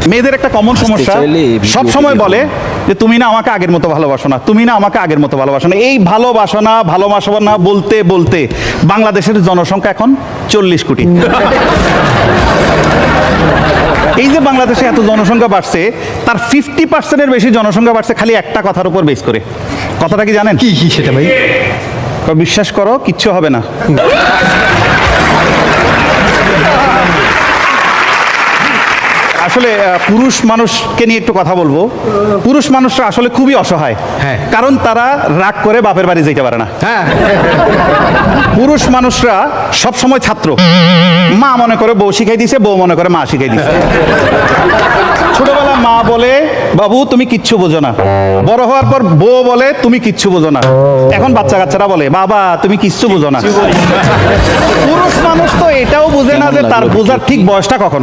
মেয়েদের একটা কমন সমস্যা, সব সময় বলে যে তুমি না আমাকে আগের মতো ভালোবাসো না, তুমি না আমাকে আগের মতো ভালোবাসো না। এই ভালোবাসো না বলতে বলতে বাংলাদেশের জনসংখ্যা এখন 40 কোটি। এই যে বাংলাদেশে এত জনসংখ্যা বাড়ছে, তার 50%-এর বেশি জনসংখ্যা বাড়ছে খালি একটা কথার উপর বেস করে। কথাটা কি জানেন? কি সেটা ভাই? বিশ্বাস করো, কিচ্ছু হবে না। আসলে পুরুষ মানুষকে নিয়ে একটু কথা বলবো। পুরুষ মানুষরা আসলে খুবই অসহায়, হ্যাঁ। কারণ তারা রাগ করে বাপের বাড়ি যেতে পারে না। হ্যাঁ, পুরুষ মানুষরা সব সময় ছাত্র, মা মনে করে বউ শিখাই দিছে, বউ মনে করে মা শিখাই দিছে। ছোটবেলা মা বলে বাবু তুমি কিচ্ছু বোঝো না, বড় হওয়ার পর বউ বলে তুমি কিচ্ছু বোঝো না, এখন বাচ্চা কাচ্চারা বলে বাবা তুমি কিচ্ছু বোঝো না। পুরুষ মানুষ তো এটাও বোঝে না যে তার বোঝার ঠিক বয়সটা কখন।